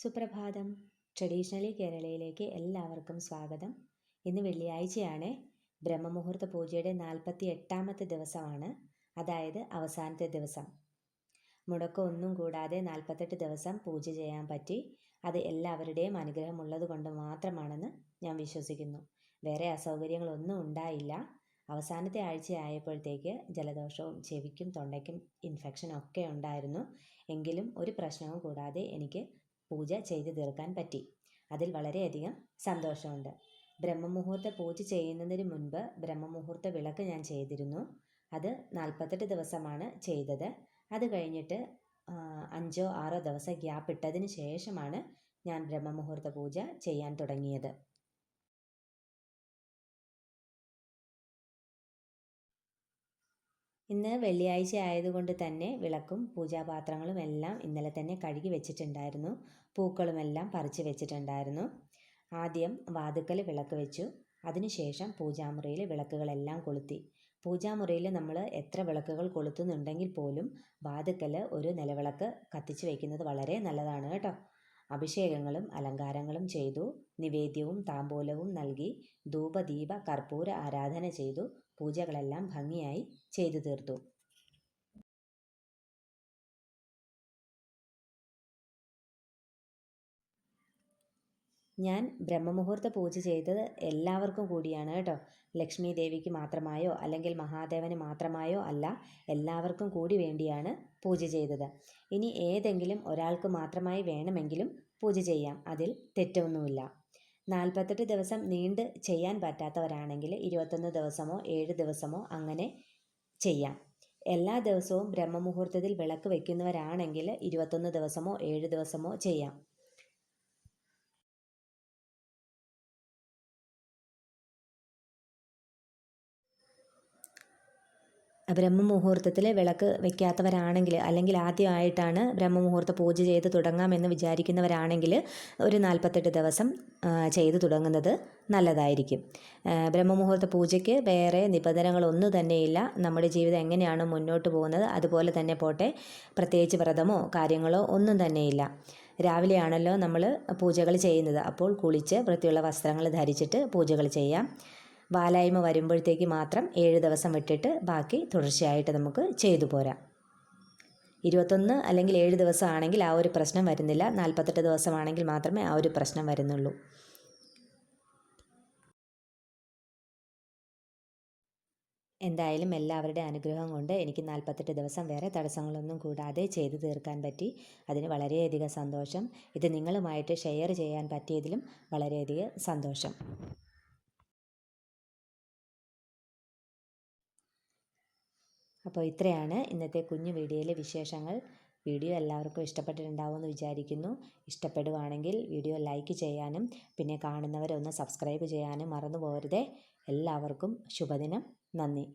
സുപ്രഭാതം. ട്രഡീഷണലി കേരളയിലേക്ക് എല്ലാവർക്കും സ്വാഗതം. ഇന്ന് വെള്ളിയാഴ്ചയാണ്. ബ്രഹ്മമുഹൂർത്ത പൂജയുടെ 48ാമത്തെ ദിവസമാണ്, അതായത് അവസാനത്തെ ദിവസം. മുടക്കമൊന്നും കൂടാതെ 48 ദിവസം പൂജ ചെയ്യാൻ പറ്റി. അത് എല്ലാവരുടെയും അനുഗ്രഹമുള്ളത് കൊണ്ട് മാത്രമാണെന്ന് ഞാൻ വിശ്വസിക്കുന്നു. വേറെ അസൗകര്യങ്ങളൊന്നും ഉണ്ടായില്ല. അവസാനത്തെ ആഴ്ചയായപ്പോഴത്തേക്ക് ജലദോഷവും ചെവിക്കും തൊണ്ടയ്ക്കും ഇൻഫെക്ഷനും ഒക്കെ ഉണ്ടായിരുന്നു. എങ്കിലും ഒരു പ്രശ്നവും കൂടാതെ എനിക്ക് പൂജ ചെയ്തു തീർക്കാൻ പറ്റി. അതിൽ വളരെയധികം സന്തോഷമുണ്ട്. ബ്രഹ്മമുഹൂർത്ത പൂജ ചെയ്യുന്നതിന് മുൻപ് ബ്രഹ്മമുഹൂർത്ത വിളക്ക് ഞാൻ ചെയ്തിരുന്നു. അത് 48 ദിവസമാണ് ചെയ്തത്. അത് കഴിഞ്ഞിട്ട് 5 or 6 ദിവസം ഗ്യാപ്പ് ഇട്ടതിന് ശേഷമാണ് ഞാൻ ബ്രഹ്മമുഹൂർത്ത പൂജ ചെയ്യാൻ തുടങ്ങിയത്. ഇന്ന് വെള്ളിയാഴ്ച ആയതുകൊണ്ട് തന്നെ വിളക്കും പൂജാപാത്രങ്ങളും എല്ലാം ഇന്നലെ തന്നെ കഴുകി വെച്ചിട്ടുണ്ടായിരുന്നു. പൂക്കളുമെല്ലാം പറിച്ച് വെച്ചിട്ടുണ്ടായിരുന്നു. ആദ്യം വാതുക്കൽ വിളക്ക് വെച്ചു. അതിനുശേഷം പൂജാമുറിയിൽ വിളക്കുകളെല്ലാം കൊളുത്തി. പൂജാമുറിയിൽ നമ്മൾ എത്ര വിളക്കുകൾ കൊളുത്തുന്നുണ്ടെങ്കിൽ പോലും വാതുക്കൽ ഒരു നിലവിളക്ക് കത്തിച്ച് വയ്ക്കുന്നത് വളരെ നല്ലതാണ് കേട്ടോ. അഭിഷേകങ്ങളും അലങ്കാരങ്ങളും ചെയ്തു. നിവേദ്യവും താംബൂലവും നൽകി ധൂപദീപ കർപ്പൂര ആരാധന ചെയ്തു. പൂജകളെല്ലാം ഭംഗിയായി ചെയ്തു തീർത്തു. ഞാൻ ബ്രഹ്മമുഹൂർത്ത പൂജ ചെയ്തത് എല്ലാവർക്കും കൂടിയാണ് കേട്ടോ. ലക്ഷ്മി ദേവിക്ക് മാത്രമായോ അല്ലെങ്കിൽ മഹാദേവന് മാത്രമായോ അല്ല, എല്ലാവർക്കും കൂടി വേണ്ടിയാണ് പൂജ ചെയ്തത്. ഇനി ഏതെങ്കിലും ഒരാൾക്ക് മാത്രമായി വേണമെങ്കിലും പൂജ ചെയ്യാം, അതിൽ തെറ്റൊന്നുമില്ല. 48 ദിവസം നീണ്ട് ചെയ്യാൻ പറ്റാത്തവരാണെങ്കിൽ 21 ദിവസമോ 7 ദിവസമോ അങ്ങനെ ചെയ്യാം. എല്ലാ ദിവസവും ബ്രഹ്മമുഹൂർത്തത്തിൽ വിളക്ക് വയ്ക്കുന്നവരാണെങ്കിൽ 21 ദിവസമോ 7 ദിവസമോ ചെയ്യാം. ബ്രഹ്മമുഹൂർത്തത്തിൽ വിളക്ക് വയ്ക്കാത്തവരാണെങ്കിൽ, അല്ലെങ്കിൽ ആദ്യമായിട്ടാണ് ബ്രഹ്മമുഹൂർത്ത പൂജ ചെയ്ത് തുടങ്ങാമെന്ന് വിചാരിക്കുന്നവരാണെങ്കിൽ ഒരു 48 ദിവസം ചെയ്തു തുടങ്ങുന്നത് നല്ലതായിരിക്കും. ബ്രഹ്മമുഹൂർത്ത പൂജയ്ക്ക് വേറെ നിബന്ധനകളൊന്നും തന്നെയില്ല. നമ്മുടെ ജീവിതം എങ്ങനെയാണ് മുന്നോട്ട് പോകുന്നത് അതുപോലെ തന്നെ പോട്ടെ. പ്രത്യേകിച്ച് വ്രതമോ കാര്യങ്ങളോ ഒന്നും തന്നെയില്ല. രാവിലെയാണല്ലോ നമ്മൾ പൂജകൾ ചെയ്യുന്നത്, അപ്പോൾ കുളിച്ച് വൃത്തിയുള്ള വസ്ത്രങ്ങൾ ധരിച്ചിട്ട് പൂജകൾ ചെയ്യാം. വാലായ്മ വരുമ്പോഴത്തേക്ക് മാത്രം 7 ദിവസം വിട്ടിട്ട് ബാക്കി തുടർച്ചയായിട്ട് നമുക്ക് ചെയ്തു പോരാം. 21 അല്ലെങ്കിൽ 7 ദിവസം ആണെങ്കിൽ ആ ഒരു പ്രശ്നം വരുന്നില്ല. 48 ദിവസമാണെങ്കിൽ മാത്രമേ ആ ഒരു പ്രശ്നം വരുന്നുള്ളൂ. എന്തായാലും എല്ലാവരുടെ അനുഗ്രഹം കൊണ്ട് എനിക്ക് 48 ദിവസം വേറെ തടസ്സങ്ങളൊന്നും കൂടാതെ ചെയ്തു തീർക്കാൻ പറ്റി. അതിന് വളരെയധികം സന്തോഷം. ഇത് നിങ്ങളുമായിട്ട് ഷെയർ ചെയ്യാൻ പറ്റിയതിലും വളരെയധികം സന്തോഷം. അപ്പോൾ ഇത്രയാണ് ഇന്നത്തെ കുഞ്ഞു വീഡിയോയിലെ വിശേഷങ്ങൾ. വീഡിയോ എല്ലാവർക്കും ഇഷ്ടപ്പെട്ടിട്ടുണ്ടാവുമെന്ന് വിചാരിക്കുന്നു. ഇഷ്ടപ്പെടുവാണെങ്കിൽ വീഡിയോ ലൈക്ക് ചെയ്യാനും പിന്നെ കാണുന്നവരൊന്ന് സബ്സ്ക്രൈബ് ചെയ്യാനും മറന്നു പോകരുതേ. എല്ലാവർക്കും ശുഭദിനം. നന്ദി.